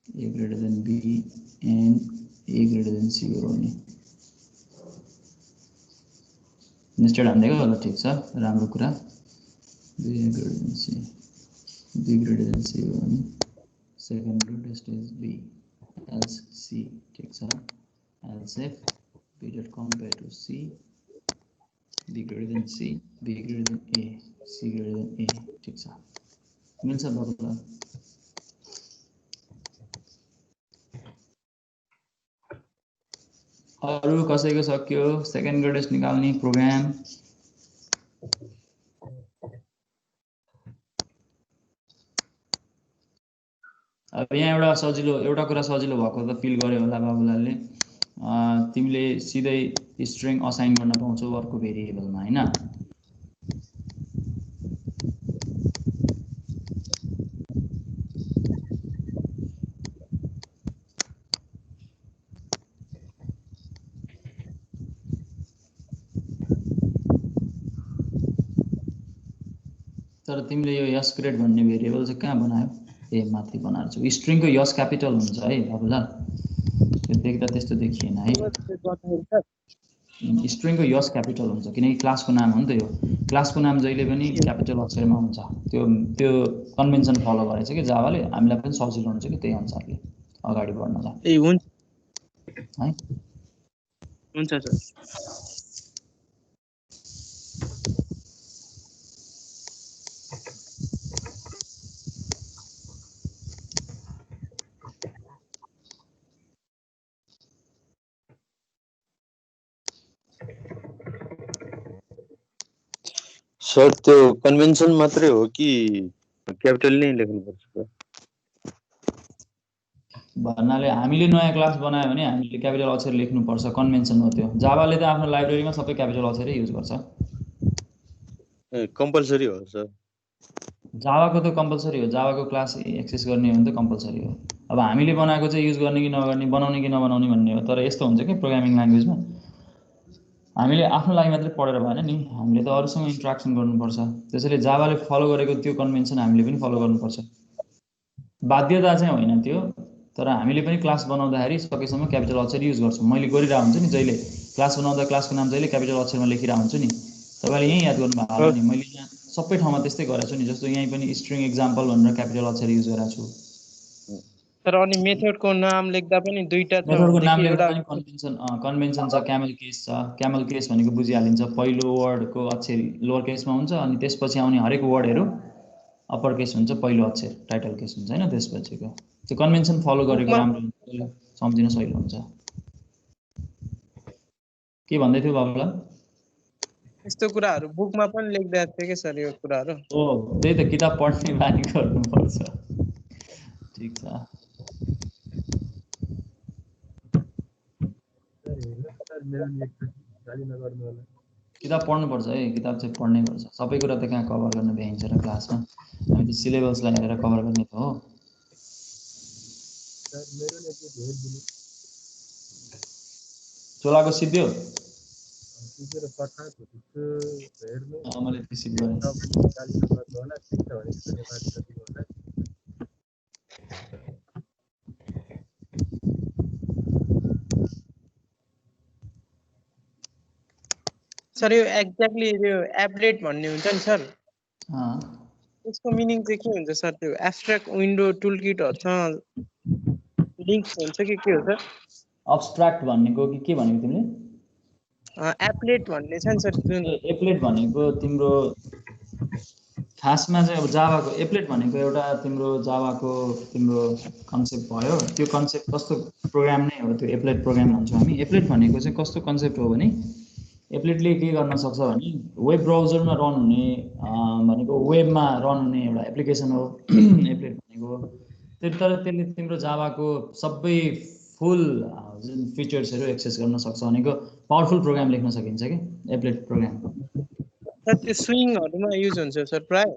A: a greater than b and a greater than c हो नि नेस्टेड हान्दिएको होला ठीक छ राम्रो कुरा b greater than c b greater than c हो नि second greatest is b else c ठीक छ else if b dot compare to c b greater than c b greater than a c greater than a ठीक छ मिल्छ बबुला अरु कसैको सक्यो सेकेन्ड ग्रेटेस्ट निकाल्ने प्रोग्राम अब यहाँ एउटा कुरा सजिलो भएको त फिल गर्यो होला बाबुलालले तिमीले सिधै स्ट्रिङ असाइन गर्न पाउँछौ अर्को भेरिएबलमा हैन तर तिमीले यो यस ग्रेड भन्ने भेरिएबल चाहिँ कहाँ बनायो ए माथि बनाएर छु स्ट्रिङको यस क्यापिटल हुन्छ है बाबुलाल त्यो देख्दा त्यस्तो देखिएन है स्ट्रिङको यस क्यापिटल हुन्छ किनकि क्लासको नाम हो नि त यो क्लासको नाम जहिले पनि क्यापिटल अक्षरमा हुन्छ त्यो कन्भेन्सन फलो गरेछ कि जावाले हामीलाई पनि सजिलो हुन्छ कि त्यही अनुसारले अगाडि बढ्नलाई
B: ए हुन्छ
A: है
B: हुन्छ सर।
D: सर त्यो कन्भेन्सन मात्रै हो कि क्यापिटल नै लेख्नुपर्छ
A: भन्नाले हामीले नयाँ क्लास बनायो भने हामीले क्यापिटल अक्षर लेख्नुपर्छ कन्भेन्सन हो त्यो जावाले त आफ्नो लाइब्रेरीमा सबै क्यापिटल अक्षरै युज गर्छ
D: ए कम्पलसरी हो सर
A: जावाको त कम्पलसरी हो जावाको क्लास एक्सेस गर्ने हो भने त कम्पलसरी हो अब हामीले बनाएको चाहिँ युज गर्ने कि नगर्ने बनाउने कि नबनाउने भन्ने हो तर यस्तो हुन्छ कि प्रोग्रामिङ ल्याङ्ग्वेजमा हामीले आफ्नो लागि मात्रै पढेर भएन नि हामीले त अरूसँग इन्टरेक्सन गर्नुपर्छ त्यसैले जावाले फलो गरेको त्यो कन्भेन्सन हामीले पनि फलो गर्नुपर्छ बाध्यता चाहिँ होइन त्यो तर हामीले पनि क्लास बनाउँदाखेरि सकेसम्म क्यापिटल अक्षर युज गर्छौँ मैले गरिरहेको हुन्छु नि जहिले क्लास बनाउँदा क्लासको नाम जहिले क्यापिटल अक्षरमा लेखिरहेको हुन्छु नि तपाईँले यहीँ याद गर्नुभएको होला नि मैले यहाँ सबै ठाउँमा त्यस्तै गरेको छु नि जस्तो यहीँ पनि स्ट्रिङ एक्जाम्पल भनेर क्यापिटल अक्षर युज गरेको छु
B: तर अनि मेथडको नाम लेख्दा पनि दुईटा छ
A: मेथडको नाम
B: भनेदेखि
A: लेख्दा
B: एउटा
A: पनि कन्भेन्सन छ क्यामल केस भनेको बुझिहालिन्छ पहिलो वर्डको अक्षर लोवर केसमा हुन्छ अनि त्यसपछि आउने हरेक वर्डहरू अप्पर केस हुन्छ पहिलो अक्षर टाइटल केस हुन्छ हैन त्यसपछिको त्यो कन्भेन्सन फलो गरेको राम्रो हुन्छ सम्झिन सजिलो हुन्छ के भन्दै थियो बाबुला
B: यस्तो कुराहरू बुकमा पनि लेख्दै थिए के सर यो कुराहरू
A: ओ त्यही त किताब पढ्ने बानी गर्नुपर्छ ठीक छ
E: सर मेरो नेट गाली नगर्नु होला
A: किताब पढ्नुपर्छ है किताब चाहिँ पढ्नै पर्छ सबै कुरा त कहाँ कभर गर्न भ्याइन्छ र क्लासमा हामी त सिलेबसलाई हेरेर कभर गर्ने त हो
E: सर मेरो नेट धेरै दिनु
A: चोलाको सिद्धियो
E: सिधै पठाएको छु हेर्नु
A: मैले रिसिभ गरेँ
E: गाली नगर्नु होला ठिक छ भने धन्यवाद दिनु होला
B: सर यो एक्ज्याक्टली यो एप्लेट भन्ने हुन्छ नि सर त्यसको मिनिङ चाहिँ के हुन्छ सर त्यो एब्स्ट्र्याक्ट विन्डो टुलकिटहरुसँग लिंक हुन्छ कि के हो सर
A: अब्स्ट्राक्ट भनेको कि के भनेको तिमीले?
B: एप्लेट भन्ने छ नि सर जुन
A: एप्लेट भनेको तिम्रो खासमा चाहिँ अब जावाको एप्लेट भनेको एउटा तिम्रो जावाको तिम्रो कन्सेप्ट भयो। त्यो कन्सेप्ट कस्तो प्रोग्राम नै हो त्यो एप्लेट प्रोग्राम भन्छौँ हामी। एप्लेट भनेको चाहिँ कस्तो कन्सेप्ट हो भने एप्लेटले के गर्न सक्छ भने वेब ब्राउजरमा रन हुने भनेको वेबमा रन हुने एउटा एप्लिकेसन हो एप्लेट भनेको। तर त्यसले तिम्रो जावाको सबै फुल जुन फिचर्सहरू एक्सेस गर्न सक्छ भनेको पावरफुल प्रोग्राम लेख्न सकिन्छ कि एप्लेट प्रोग्राम।
B: सर त्यो स्विङहरुमा युज हुन्छ सर प्राय।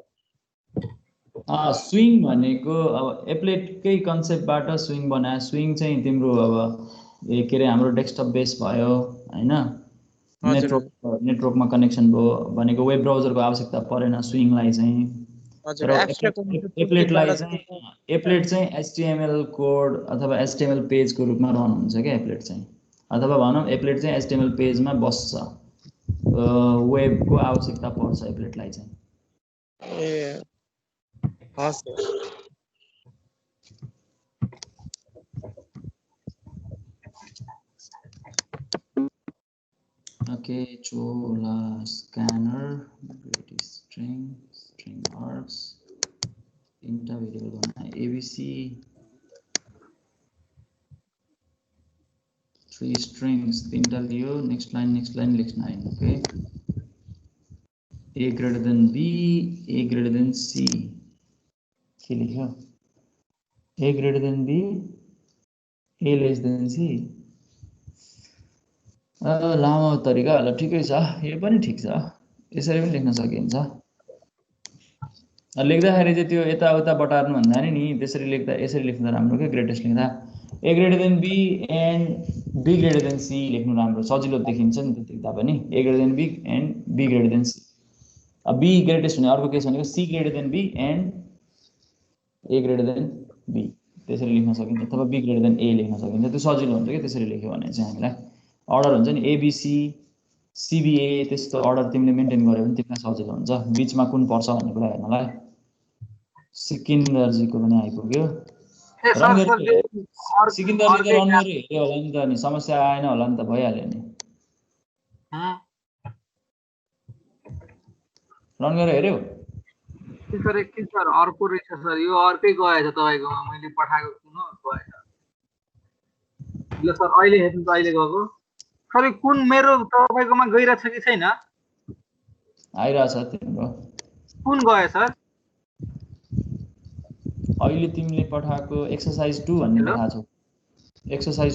A: स्विङ भनेको अब एप्लेटकै कन्सेप्टबाट स्विङ बनायो। स्विङ चाहिँ तिम्रो अब के अरे हाम्रो डेस्कटप बेस भयो होइन, नेटवर्कमा कनेक्सन भयो भनेको वेब ब्राउजरको आवश्यकता परेन स्विङलाई चाहिँ।
B: हजुर
A: एप्लेट चाहिँ HTML कोड अथवा HTML पेजको रूपमा रन हुन्छ क्या एप्लेट चाहिँ, अथवा भनौँ एप्लेट चाहिँ HTML पेजमा बस्छ। वेबको आवश्यकता पर्छ एप्लेटलाई चाहिँ।
B: ए हस् सर।
A: ओके चोला स्क्यानर ग्रेट स्ट्रिङ आर्क्स तीनटा भेरिएबल बनाए ABC 3 strings तीनटा लियो। Next line next line okay A greater than B A greater than C के लेख्यो A greater than B A less than C। लामो तरिका होला, ठिकै छ, यो पनि ठिक छ, यसरी पनि लेख्न सकिन्छ। लेख्दाखेरि चाहिँ त्यो यताउता बटार्नु भन्दा नि त्यसरी लेख्दा यसरी लेख्दा राम्रो के ग्रेटेस्ट लेख्दा A greater than B and B greater than C लेख्नु राम्रो, सजिलो देखिन्छ नि त्यो देख्दा पनि। A greater than B and B greater than C। B greatest हुने अर्को केस भनेको C greater than B and A greater than B त्यसरी लेख्न सकिन्छ, अथवा B greater than A लेख्न सकिन्छ। त्यो सजिलो हुन्छ कि त्यसरी लेख्यो भने चाहिँ हामीलाई अर्डर हुन्छ नि ABC CBA त्यस्तो अर्डर तिमीले मेन्टेन गर्यो भने तिमीलाई सजिलो हुन्छ बिचमा कुन पर्छ भन्ने कुरा हेर्नलाई। सिकिन्दरजीको पनि आइपुग्यो। सिकिन्दरले त रन गरेर हेऱ्यो होला नि त, नि समस्या आएन होला नि त, भइहाल्यो नि। रन गरेर हेऱ्यौ
C: सर एकछिन सर अर्को रहेछ सर, यो अर्कै गएछ तपाईँकोमा, मैले पठाएको कुन गएछ। ल सर अहिले हेर्नु त अहिले गएको सर कुन मेरो तपाईँकोमा गइरहेछ कि छैन?
A: आइरहेछ तिम्रो।
C: कुन गयो सर?
A: अहिले तिमीले पठाएको एक्सरसाइज 2 भन्ने देखाएको छौ। एक्सरसाइज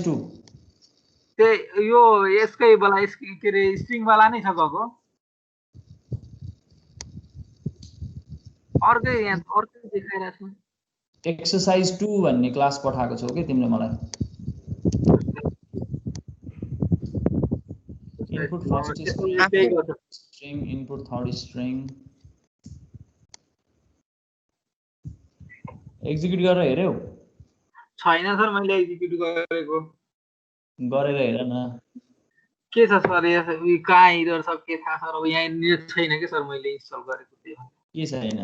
A: 2
C: त्यही यो यसकै वाला के अरे स्ट्रिङ वाला नै छ गएको। अर्कै यहाँ अर्कै देखाइरहेछ।
A: एक्सरसाइज 2 भन्ने क्लास पठाएको छौ के तिमीले मलाई। Input first string input third string execute गरेर हेऱ्यौ?
C: छैन सर, मैले एक्जिक्युट गरेर
A: हेर न
C: के छ सर। यो कहाँ इरर छ के थाहा सर। अब यहाँ छैन कि सर, मैले इन्स्टल गरेको थिएँ
A: के छैन।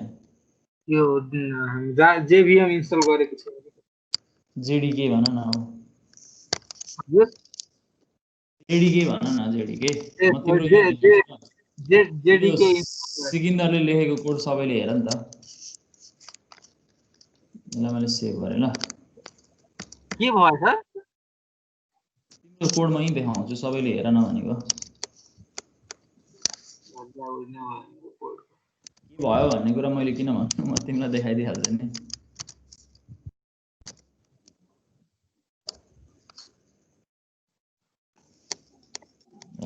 C: यो JVM इन्स्टल गरेको छैन।
A: जेडीके भन न। अब जेडीके भन न। जेडीके सिकिन्दरले लेखेको कोड सबैले हेर नि त। ल मैले सेभ गरेँ। ल
C: के भयो सर?
A: तिम्रो कोड मै देखाउँछु, सबैले हेर न भनेको। के भयो भन्ने कुरा मैले किन भन्नु, म तिमीलाई देखाइदिइहाल्छु नि।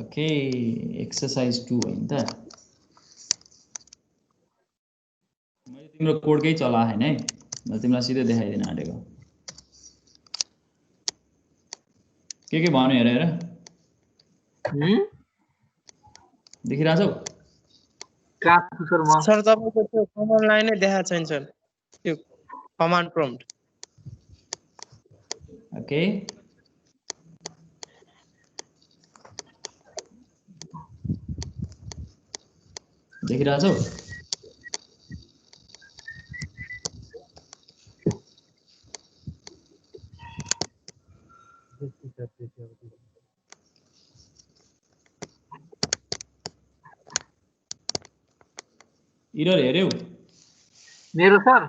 A: ओके एक्सरसाइज 2 होइन त, मैले तिम्रो कोडकै चलाएँ हैन है, म तिमीलाई सिधै देखाइदिन आँटेको। के भन्यो हेर हेर देखिरहेछौ?
B: सर तपाईको त्यो कमान्ड लाइनै देखाएको छैन सर, त्यो कमान्ड प्रम्प्ट।
A: ओके देखिरहेछौ? इरर हेर्यौ
C: मेरो सर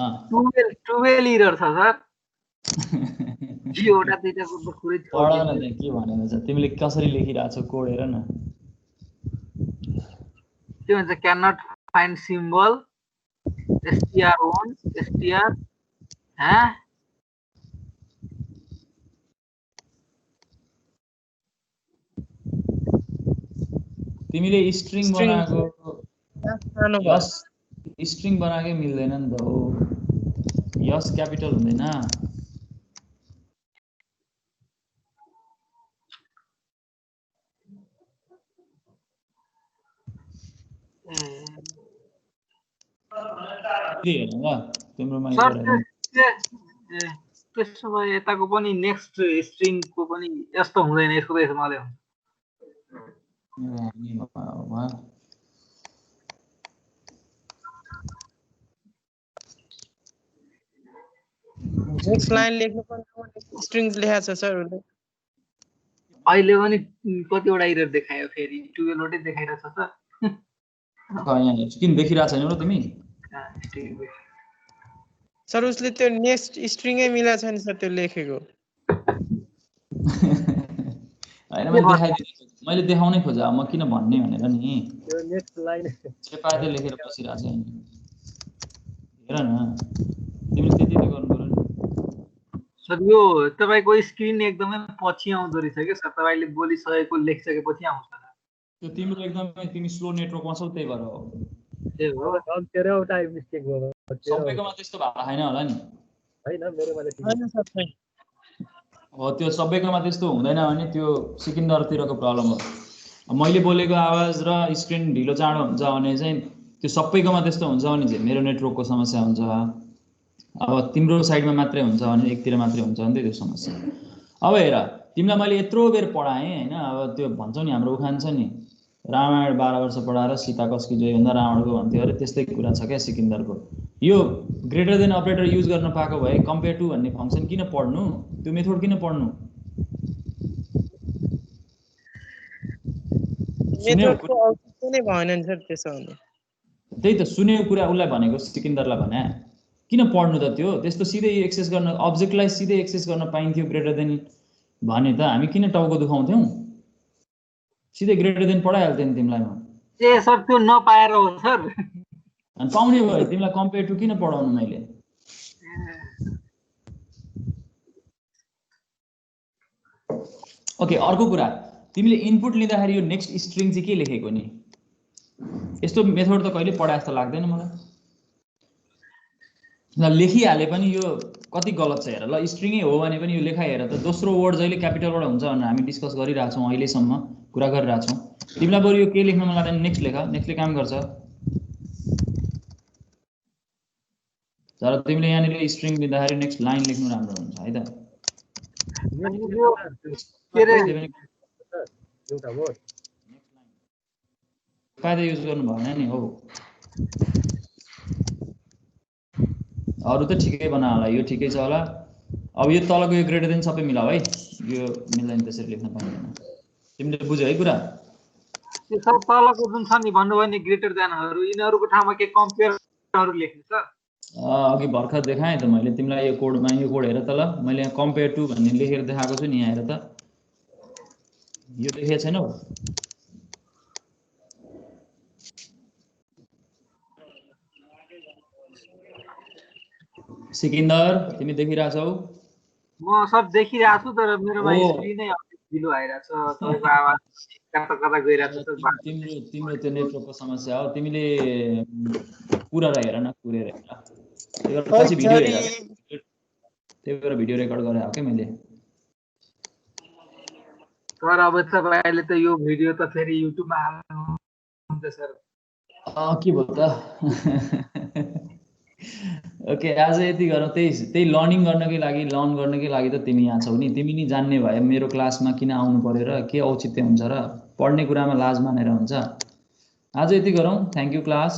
A: अँ
C: 12 इरर छ सर एउटा दुईटाको त कुरै
A: पढ
C: छोड्दिनु
A: न त्यहाँ के भनेको छ तिमीले कसरी लेखिरहेको छौ कोड हेर न
C: के भन्छ can not find symbol str1 str हाँ
A: तिमीले स्ट्रिङ
B: String
A: बनाएको
B: सानो भयो
A: यस स्ट्रिङ बनाएकै मिल्दैन नि त हो यस क्यापिटल हुँदैन के हेर्नु ल तिम्रोमा
C: सर
A: इरर
C: त्यसो भए यताको पनि नेक्स्ट स्ट्रिङको पनि यस्तो हुँदैन यसको त यसमाले हुन्छ
B: नेक्स्ट लाइन लेख्नु पर्ने स्ट्रिङ्स लेखेको छ सर उसले
C: अहिले पनि कतिवटा इरर देखायो फेरि 12 वटै देखाइरहेछ सर
A: यहाँ किन देखिरहेको छैनौ र तिमी
B: सर उसले त्यो नेक्स्ट स्ट्रिङै मिलाएको छैन सर त्यो लेखेको
A: होइन मैले देखाउनै खोजेँ म किन भन्ने भनेर नि
E: त्यो नेक्स्ट लाइन
A: चेपाते लेखेर बसिरहेको छ हेर न तिमीले त्यति गर्नु पर्यो नि
C: सर यो तपाईँको स्क्रिन एकदमै पछि आउँदो रहेछ क्या सर तपाईँले बोलिसकेको लेखिसकेपछि आउँछ
A: त्यो तिम्रो एकदमै तिमी स्लो नेटवर्कमा छौ त्यही भएर हो
C: ए हो
E: अब तेरोवटा मिस्टेक भयो
A: सबैकोमा त्यस्तो भएको छैन होला नि
E: हैन मेरोमा त
B: होइन सर छैन
A: हो त्यो सबैकोमा त्यस्तो हुँदैन भने त्यो सिकिन्दरतिरको प्रब्लम हो मैले बोलेको आवाज र स्क्रिन ढिलो चाँडो हुन्छ भने चाहिँ त्यो सबैकोमा त्यस्तो हुन्छ भने चाहिँ मेरो नेटवर्कको समस्या हुन्छ अब तिम्रो साइडमा मात्रै हुन्छ भने एकतिर मात्रै हुन्छ भने त्यो समस्या अब हेर तिमीलाई मैले यत्रो बेर पढाएँ हैन अब त्यो भन्छौ नि हाम्रो उखान छ नि रामायण 12 वर्ष पढाएर सीता कसकी जोइ भन्दा रावणको भन्थ्यो अरे त्यस्तै कुरा छ क्या सिकिन्दरको यो ग्रेटर देन अपरेटर युज गर्न पाएको भए कम्पेयर टु भन्ने फंक्सन किन पढ्नु त्यो मेथड किन पढ्नु
B: मेथडको आउटपुट नै भएन नि सर त्यसो भने
A: त्यही त सुनेको कुरा उसलाई भनेको सिकिन्दरलाई भने किन पढ्नु त त्यो त्यस्तो सिधै एक्सेस गर्न अब्जेक्टलाई सिधै एक्सेस गर्न पाइन्थ्यो ग्रेटर देन भने त हामी किन टाउको दुखाउँथ्यौं सिधै ग्रेटर देन पढाइहाल्थ्यो नि तिमीलाई म
C: ए सर त्यो नपाएर हो सर
A: अनि पाउने भए तिमीलाई कम्पेयर टु किन पढाउनु मैले ओके अर्को कुरा तिमीले इनपुट लिँदाखेरि यो नेक्स्ट स्ट्रिङ चाहिँ के लेखेको नि यस्तो मेथड त कहिले पढाए जस्तो लाग्दैन मलाई ल लेखिहाले पनि यो कति गलत छ हेर ल स्ट्रिङै हो भने पनि यो लेखाइ हेर त दोस्रो वर्ड जहिले क्यापिटलबाट हुन्छ भनेर हामी डिस्कस गरिरहेको छौँ अहिलेसम्म कुरा गरिरहेको छौँ तिमीलाई बरु यो के लेख्न मन लाग्दैन नेक्स्ट लेख नेक्स्टले काम गर्छ तर तिमीले यहाँनिर स्ट्रिङ दिँदाखेरि नेक्स्ट लाइन लेख्नु राम्रो हुन्छ है त
E: एउटा वर्ड
A: फाइदा युज गर्नु भएन नि हो अरु त ठिकै बना होला यो ठिकै छ होला अब यो तलको यो ग्रेटर देन सबै मिलाऊ है यो मिल्दैन त्यसरी लेख्न पाइँदैन तिमीले बुझ्यौ है कुरा
C: त्यो सब तलको जुन छ नि भन्नुभयो नि ग्रेटर देनहरु यिनीहरुको ठाउँमा के कम्पेयरहरु लेख्नु छ
A: अघि भर्खर देखाएँ त मैले तिमीलाई यो कोड हेर त ल मैले यहाँ कम्पेयर टु भन्ने लेखेर देखाएको छु नि यहाँ हेर त यो देखेको छैनौ सिकिन्दर तिमी देखिरहेछौ
C: म सब देखिरहेछु तर मेरोमा स्क्रिनै ढिलो आइरहेछ तपाईको आवाज कता कता गइरहेछ
A: तिम्रो त्यो नेटवर्कको समस्या हो तिमीले पुरा हेर न पुरेर हेर त्यही पछि भिडियो हेर त्यही भएर भिडियो रेकर्ड गरे हो के मैले
C: तर अब तपाईले त यो भिडियो त फेरि युट्युबमा हाल्नुहुन्छ सर
A: के भयो त ओके आज यति गरौँ त्यही लर्निङ गर्नकै लागि लर्न गर्नकै लागि त तिमी यहाँ छौ नि तिमी नि जान्ने भए मेरो क्लासमा किन आउनु पर्यो र के औचित्य हुन्छ र पढ्ने कुरामा लाज मानेर हुन्छ आज यति गरौँ थ्यांक यू क्लास